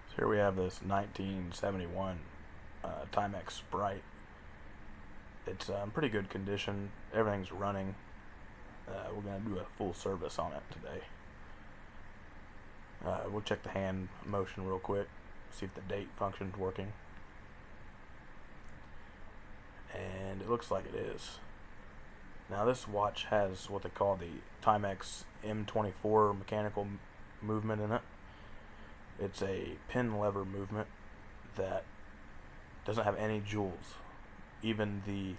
So here we have this 1971 Timex Sprite. It's in pretty good condition. Everything's running. We're going to do a full service on it today. We'll check the hand motion real quick, see if the date function's working. And it looks like it is. Now this watch has what they call the Timex M24 mechanical movement in it. It's a pin lever movement that doesn't have any jewels. Even the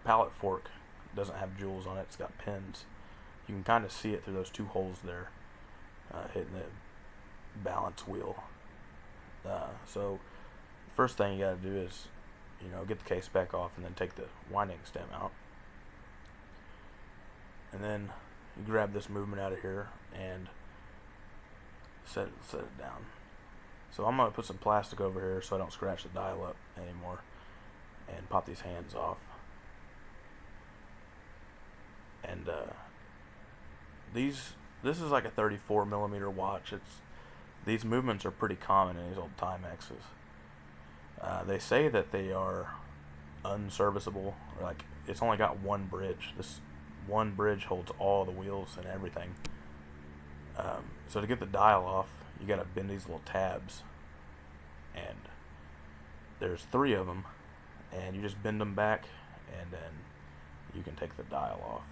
pallet fork doesn't have jewels on it. It's got pins. You can kind of see it through those two holes there, hitting the balance wheel. So first thing you got to do is, get the case back off and then take the winding stem out. And then you grab this movement out of here and set it down. So I'm going to put some plastic over here so I don't scratch the dial up anymore, and pop these hands off. And this is like a 34 millimeter watch. These movements are pretty common in these old Timexes. They say that they are unserviceable, or like it's only got one bridge. This one bridge holds all the wheels and everything. So to get the dial off, you gotta bend these little tabs, and there's 3 of them, and you just bend them back, and then you can take the dial off.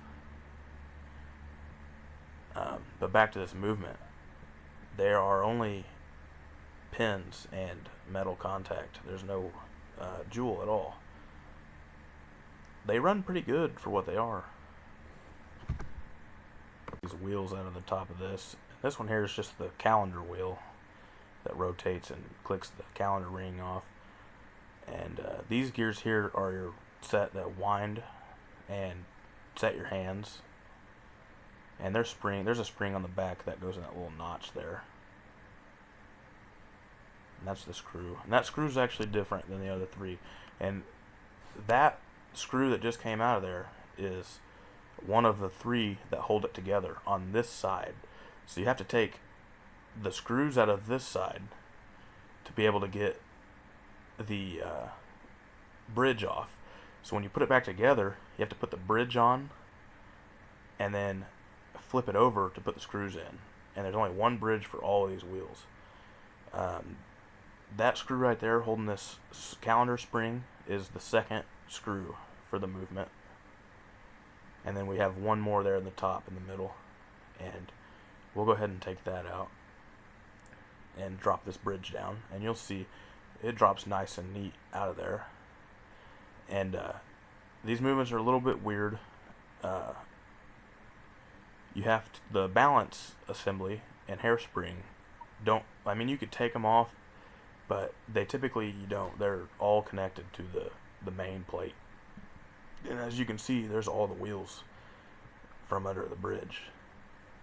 But back to this movement, there are only pins and metal contact. There's no jewel at all. They run pretty good for what they are. These wheels out of the top of this. This one here is just the calendar wheel that rotates and clicks the calendar ring off. And these gears here are your set that wind and set your hands. And there's a spring on the back that goes in that little notch there. And that's the screw. And that screw is actually different than the other 3. And that screw that just came out of there is one of the 3 that hold it together on this side. So you have to take the screws out of this side to be able to get the bridge off. So when you put it back together, you have to put the bridge on and then flip it over to put the screws in. And there's only one bridge for all of these wheels. That screw right there holding this calendar spring is the second screw for the movement. And then we have one more there in the top in the middle. And we'll go ahead and take that out and drop this bridge down. And you'll see it drops nice and neat out of there. And these movements are a little bit weird. You have the balance assembly and hairspring you could take them off, but you don't. They're all connected to the main plate. And as you can see, there's all the wheels from under the bridge.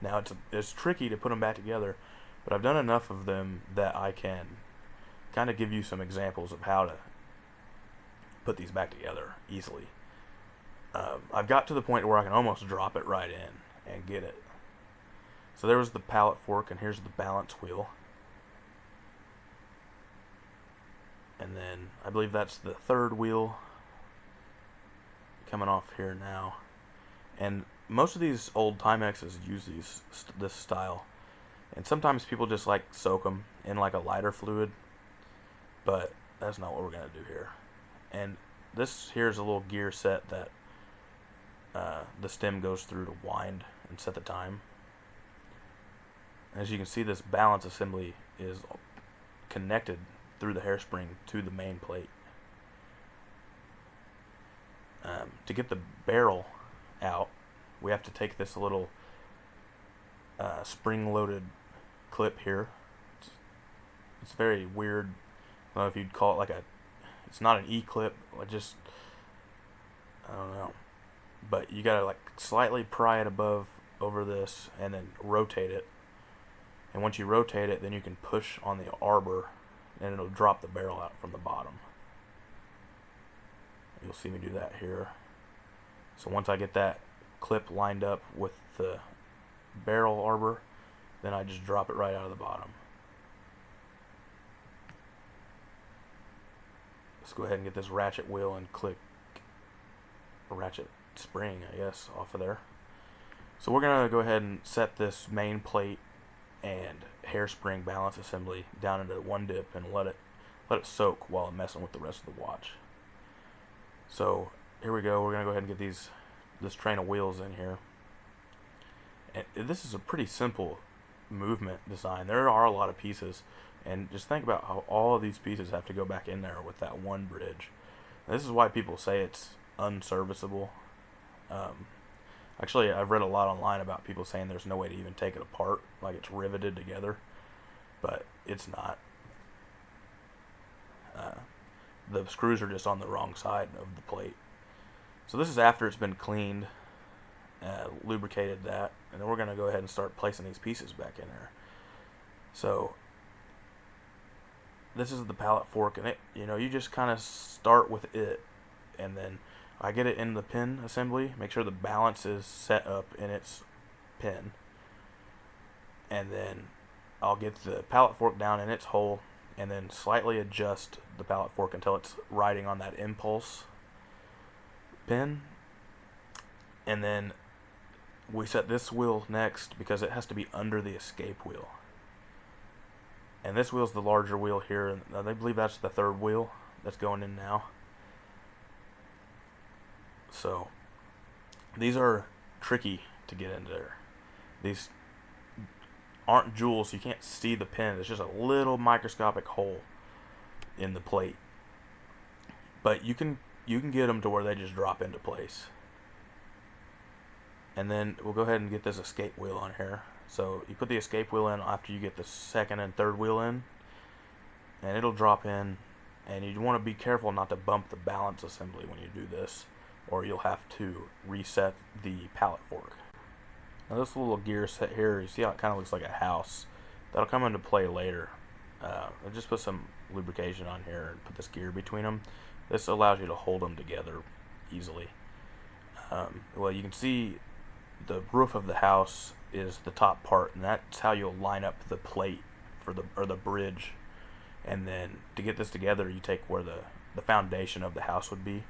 Now it's tricky to put them back together, but I've done enough of them that I can kind of give you some examples of how to put these back together easily. I've got to the point where I can almost drop it right in and get it. So there was the pallet fork, and here's the balance wheel. And then I believe that's the 3rd wheel coming off here now. And most of these old Timexes use this style. And sometimes people just like soak them in like a lighter fluid, but that's not what we're going to do here. And this here is a little gear set that the stem goes through to wind and set the time. As you can see, this balance assembly is connected through the hairspring to the main plate. To get the barrel out, we have to take this little spring-loaded clip here. It's very weird. I don't know if you'd call it it's not an E-clip. I don't know. But you gotta slightly pry it over this and then rotate it. And once you rotate it, then you can push on the arbor and it'll drop the barrel out from the bottom. You'll see me do that here. So once I get that clip lined up with the barrel arbor, then I just drop it right out of the bottom. let's go ahead and get this ratchet wheel and click ratchet spring, I guess, off of there. So we're going to go ahead and set this main plate and hairspring balance assembly down into one dip and let it soak while I'm messing with the rest of the watch. So here we go. We're going to go ahead and get this train of wheels in here. And this is a pretty simple movement design. There are a lot of pieces, and just think about how all of these pieces have to go back in there with that one bridge. And this is why people say it's unserviceable. Actually, I've read a lot online about people saying there's no way to even take it apart, like it's riveted together, but it's not. The screws are just on the wrong side of the plate. So this is after it's been cleaned, lubricated that, and then we're going to go ahead and start placing these pieces back in there. So this is the pallet fork, and you just kind of start with it, and then I get it in the pin assembly, make sure the balance is set up in its pin, and then I'll get the pallet fork down in its hole, and then slightly adjust the pallet fork until it's riding on that impulse pin, and then we set this wheel next because it has to be under the escape wheel. And this wheel's the larger wheel here, and I believe that's the third wheel that's going in now. So these are tricky to get into there. These aren't jewels, so you can't see the pin. It's just a little microscopic hole in the plate. But you can get them to where they just drop into place. And then we'll go ahead and get this escape wheel on here. So you put the escape wheel in after you get the second and third wheel in, and it'll drop in, and you want to be careful not to bump the balance assembly when you do this, or you'll have to reset the pallet fork. Now this little gear set here, you see how it kind of looks like a house? That'll come into play later. I'll just put some lubrication on here and put this gear between them. This allows you to hold them together easily. Well, you can see the roof of the house is the top part, and that's how you'll line up the plate for the bridge. And then to get this together, you take where the foundation of the house would be.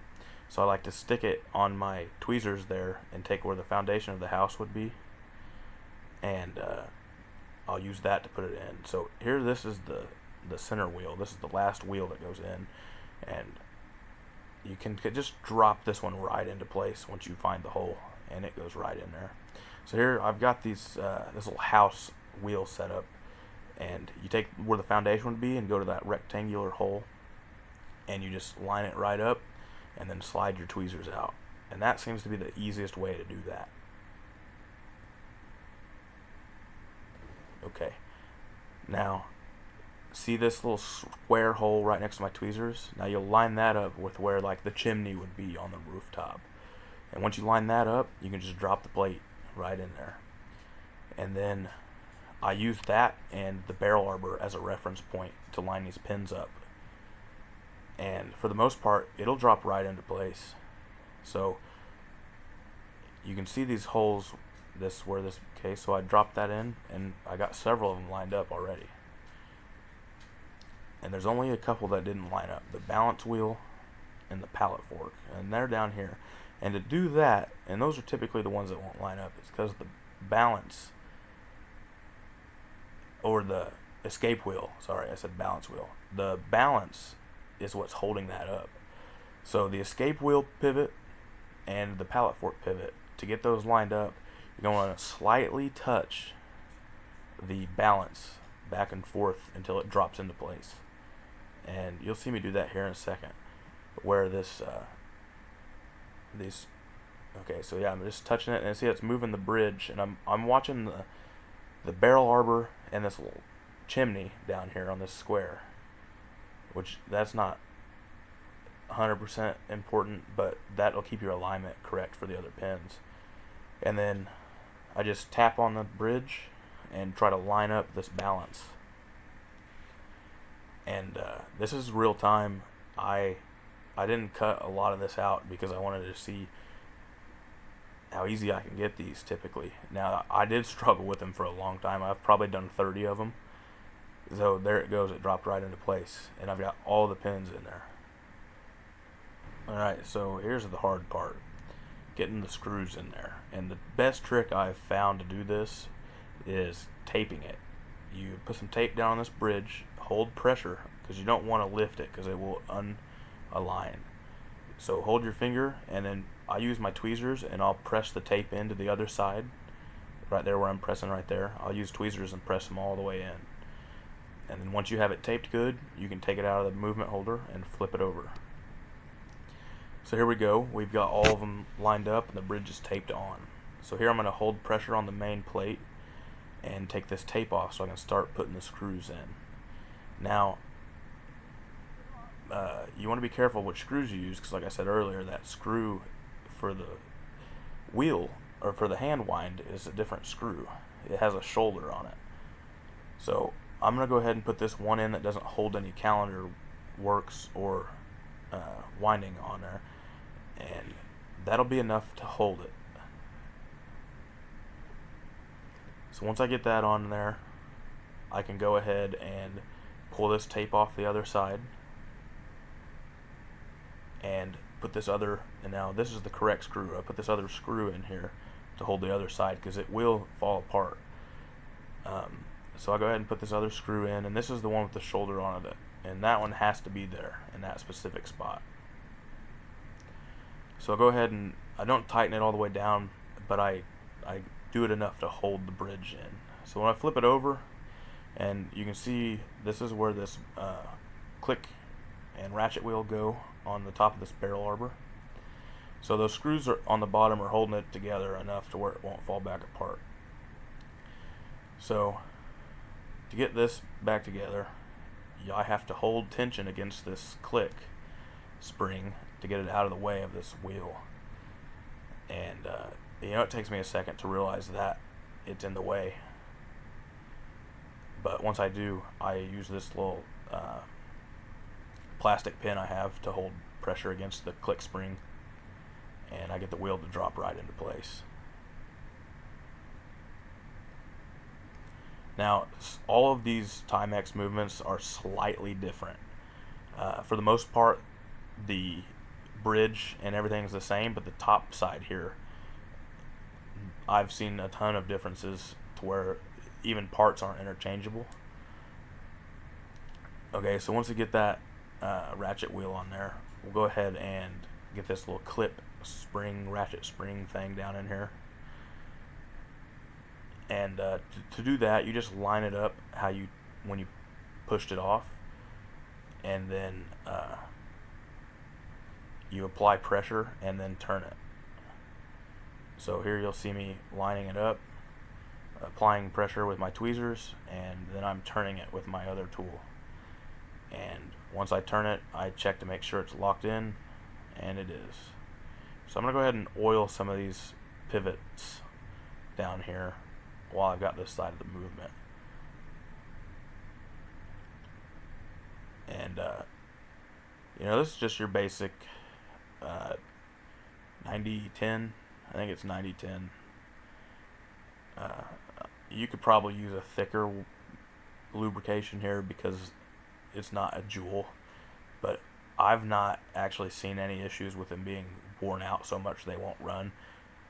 So I like to stick it on my tweezers there and take where the foundation of the house would be, and I'll use that to put it in. So here, this is the center wheel. This is the last wheel that goes in, and you can just drop this one right into place once you find the hole, and it goes right in there. So here I've got this little house wheel set up, and you take where the foundation would be and go to that rectangular hole, and you just line it right up and then slide your tweezers out. And that seems to be the easiest way to do that. Okay, now see this little square hole right next to my tweezers? Now you'll line that up with where like the chimney would be on the rooftop. And once you line that up, you can just drop the plate right in there. And then I use that and the barrel arbor as a reference point to line these pins up. And for the most part, it'll drop right into place. So you can see these holes, okay, so I dropped that in, and I got several of them lined up already. And there's only a couple that didn't line up, the balance wheel and the pallet fork, and they're down here. And to do that, and those are typically the ones that won't line up, it's because the balance, or the escape wheel, sorry, I said balance wheel. The balance is what's holding that up. So the escape wheel pivot and the pallet fork pivot, to get those lined up, you're going to slightly touch the balance back and forth until it drops into place. And you'll see me do that here in a second. Where okay, so yeah, I'm just touching it, and see it's moving the bridge, and I'm watching the barrel arbor and this little chimney down here on this square, which that's not 100% important, but that'll keep your alignment correct for the other pins. And then I just tap on the bridge and try to line up this balance. And this is real time. I didn't cut a lot of this out because I wanted to see how easy I can get these typically. Now, I did struggle with them for a long time. I've probably done 30 of them. So there it goes. It dropped right into place. And I've got all the pins in there. Alright, so here's the hard part. Getting the screws in there. And the best trick I've found to do this is taping it. You put some tape down on this bridge, hold pressure, because you don't want to lift it because it will unalign. So hold your finger, and then I use my tweezers and I'll press the tape into the other side, right there where I'm pressing right there. I'll use tweezers and press them all the way in. And then once you have it taped good, you can take it out of the movement holder and flip it over. So here we go. We've got all of them lined up and the bridge is taped on. So here I'm going to hold pressure on the main plate and take this tape off so I can start putting the screws in. Now, you want to be careful which screws you use, because like I said earlier, that screw for the wheel, or for the hand wind, is a different screw. It has a shoulder on it. So I'm going to go ahead and put this one in that doesn't hold any calendar works or winding on there, and that'll be enough to hold it. So once I get that on there, I can go ahead and pull this tape off the other side and put this other, and now this is the correct screw. I put this other screw in here to hold the other side because it will fall apart. So I'll go ahead and put this other screw in, and this is the one with the shoulder on it, and that one has to be there in that specific spot. So I'll go ahead and I don't tighten it all the way down, but I do it enough to hold the bridge in. So when I flip it over, and you can see this is where this click and ratchet wheel go on the top of this barrel arbor. So those screws are on the bottom are holding it together enough to where it won't fall back apart. So to get this back together, I have to hold tension against this click spring to get it out of the way of this wheel. And it takes me a second to realize that it's in the way. But once I do, I use this little plastic pin I have to hold pressure against the click spring, and I get the wheel to drop right into place. Now, all of these Timex movements are slightly different. For the most part, the bridge and everything is the same, but the top side here, I've seen a ton of differences to where even parts aren't interchangeable. Okay, so once we get that ratchet wheel on there, we'll go ahead and get this little clip spring, ratchet spring thing down in here. And to do that, you just line it up how you when you pushed it off, and then you apply pressure and then turn it. So here you'll see me lining it up, applying pressure with my tweezers, and then I'm turning it with my other tool. And once I turn it, I check to make sure it's locked in, and it is. So I'm going to go ahead and oil some of these pivots down here while I've got this side of the movement. And this is just your basic 90-10. I think it's 90-10. You could probably use a thicker lubrication here because it's not a jewel, but I've not actually seen any issues with them being worn out so much they won't run.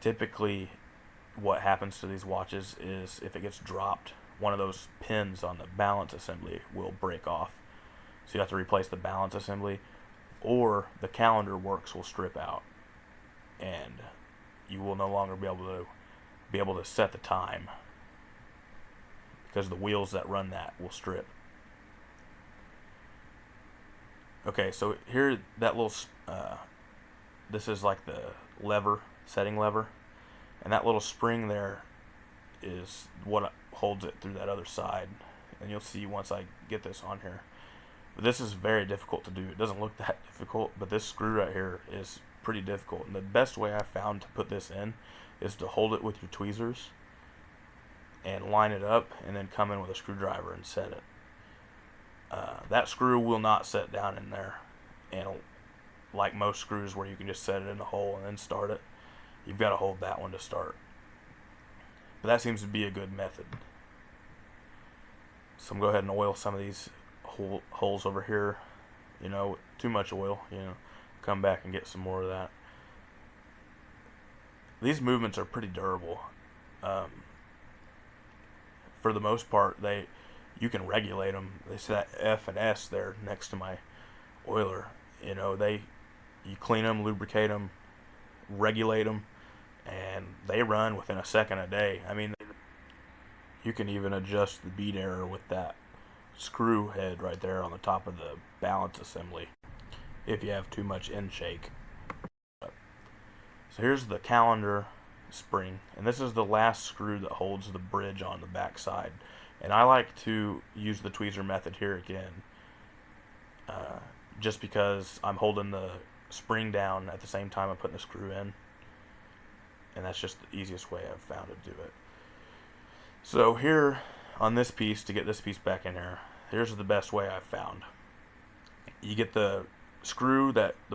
Typically what happens to these watches is if it gets dropped, one of those pins on the balance assembly will break off, so you have to replace the balance assembly, or the calendar works will strip out and you will no longer be able to set the time because the wheels that run that will strip. Okay, so here that little this is like the lever, setting lever, and that little spring there is what holds it through that other side, and you'll see once I get this on here. But this is very difficult to do. It doesn't look that difficult, but this screw right here is pretty difficult, and the best way I've found to put this in is to hold it with your tweezers and line it up, and then come in with a screwdriver and set it. That screw will not set down in there, and like most screws where you can just set it in the hole and then start it, you've got to hold that one to start. But that seems to be a good method. So I'm going to go ahead and oil some of these holes over here. Too much oil, a come back and get some more of that. These movements are pretty durable. For the most part, you can regulate them. They say that F and S there next to my oiler. You clean them, lubricate them, regulate them, and they run within a second a day. I mean, you can even adjust the bead error with that screw head right there on the top of the balance assembly if you have too much end shake. So here's the calendar spring, and this is the last screw that holds the bridge on the back side. And I like to use the tweezer method here again, just because I'm holding the spring down at the same time I'm putting the screw in, and that's just the easiest way I've found to do it. So here on this piece, to get this piece back in here, here's the best way I've found. You get the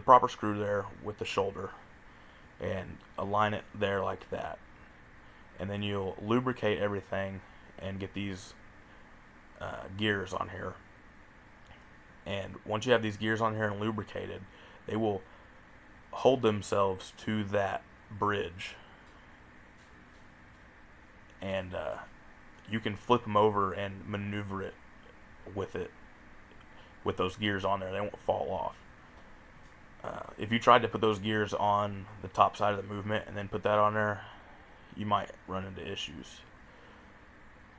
proper screw there with the shoulder, and align it there like that, and then you'll lubricate everything and get these gears on here. And once you have these gears on here and lubricated, they will hold themselves to that bridge, and you can flip them over and maneuver it with those gears on there. They won't fall off. If you tried to put those gears on the top side of the movement and then put that on there, you might run into issues.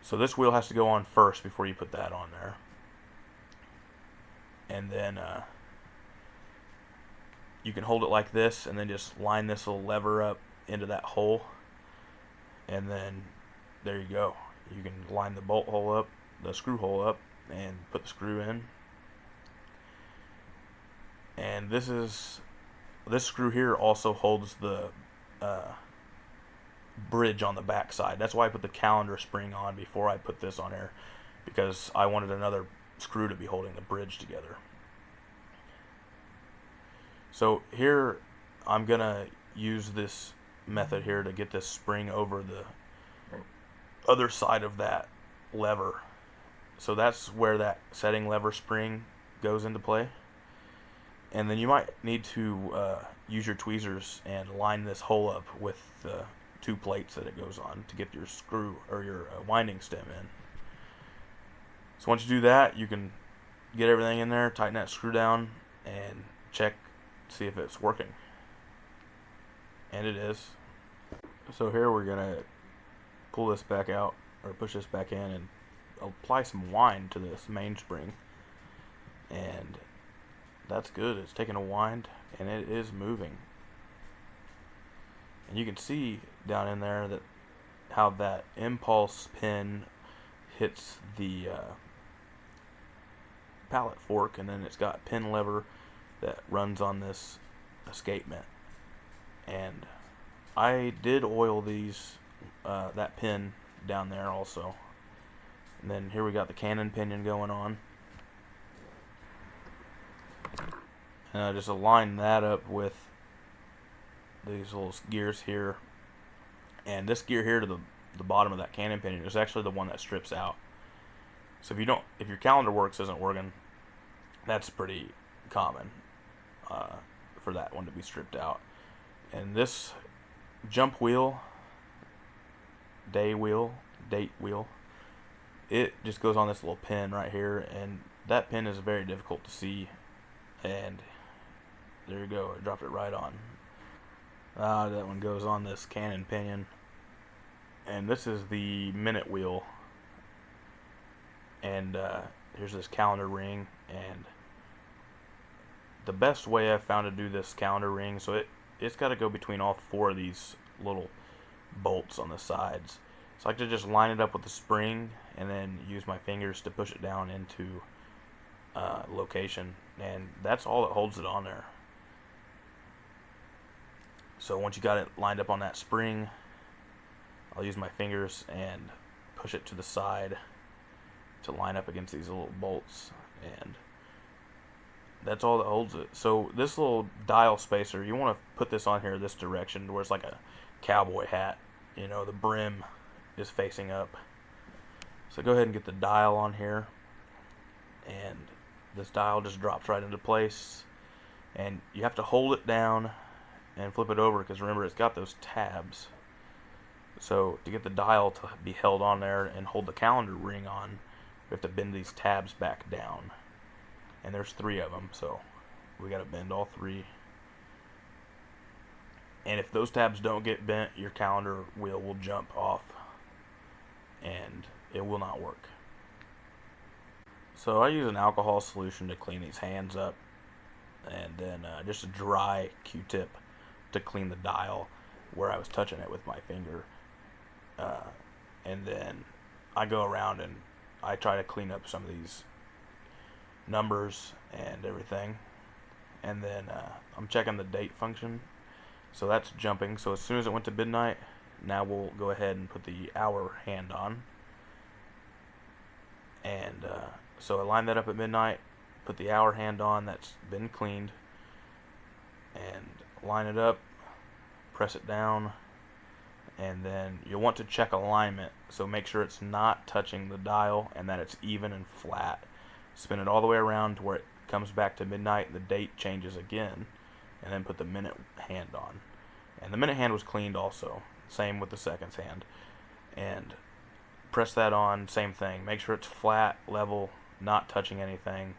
So this wheel has to go on first before you put that on there. And then you can hold it like this and then just line this little lever up into that hole, and then there you go. You can line the bolt hole up, the screw hole up, and put the screw in. And this screw here also holds the bridge on the back side. That's why I put the calendar spring on before I put this on here, because I wanted another screw to be holding the bridge together. So here I'm gonna use this method here to get this spring over the other side of that lever. So that's where that setting lever spring goes into play. And then you might need to use your tweezers and line this hole up with the two plates that it goes on to get your screw or your winding stem in. So once you do that, you can get everything in there, tighten that screw down, and check, see if it's working. And it is. So here we're gonna pull this back out, or push this back in, and apply some wind to this mainspring. And that's good. It's taking a wind and it is moving. And you can see down in there that how that impulse pin hits the pallet fork, and then it's got pin lever that runs on this escapement. And I did oil these that pin down there also. And then here we got the cannon pinion going on. And I just align that up with these little gears here. And this gear here to the bottom of that cannon pinion is actually the one that strips out. So if your calendar works isn't working, that's pretty common for that one to be stripped out. And this jump wheel, date wheel, it just goes on this little pin right here, and that pin is very difficult to see. And there you go, I dropped it right on. That one goes on this cannon pinion. And this is the minute wheel. And here's this calendar ring. And the best way I've found to do this calendar ring, so it's got to go between all four of these little bolts on the sides. So I like to just line it up with the spring and then use my fingers to push it down into location, and that's all that holds it on there. So once you got it lined up on that spring, I'll use my fingers and push it to the side to line up against these little bolts, and that's all that holds it. So this little dial spacer, you want to put this on here this direction where it's like a cowboy hat, the brim is facing up. So go ahead and get the dial on here, and this dial just drops right into place. And you have to hold it down and flip it over, because remember, it's got those tabs. So to get the dial to be held on there and hold the calendar ring on, we have to bend these tabs back down. And there's 3 of them, so we got to bend all 3. And if those tabs don't get bent, your calendar wheel will jump off and it will not work. So I use an alcohol solution to clean these hands up, and then just a dry Q-tip to clean the dial where I was touching it with my finger. And then I go around and I try to clean up some of these numbers and everything. And then I'm checking the date function. So that's jumping. So as soon as it went to midnight, now we'll go ahead and put the hour hand on. And so I line that up at midnight, put the hour hand on that's been cleaned, and line it up, press it down, and then you'll want to check alignment. So make sure it's not touching the dial and that it's even and flat. Spin it all the way around to where it comes back to midnight, the date changes again, and then put the minute hand on. And the minute hand was cleaned also, same with the seconds hand. And press that on, same thing. Make sure it's flat, level, not touching anything.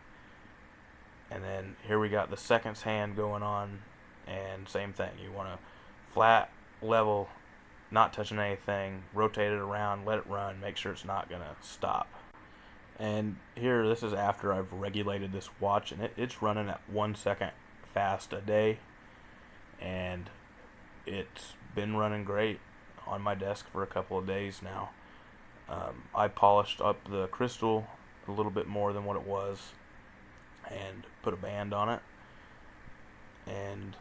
And then here we got the seconds hand going on, and same thing. You want to flat, level, not touching anything, rotate it around, let it run, make sure it's not going to stop. And here, this is after I've regulated this watch, and it's running at 1 second fast a day, and it's been running great on my desk for a couple of days now. I polished up the crystal a little bit more than what it was and put a band on it, and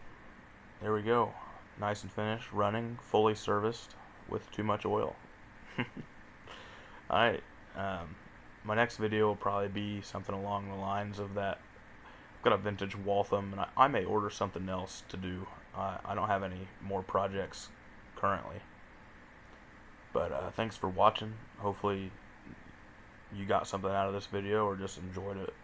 there we go, nice and finished, running, fully serviced with too much oil. Alright, my next video will probably be something along the lines of that. I've got a vintage Waltham, and I may order something else to do. I don't have any more projects currently. But thanks for watching. Hopefully you got something out of this video or just enjoyed it.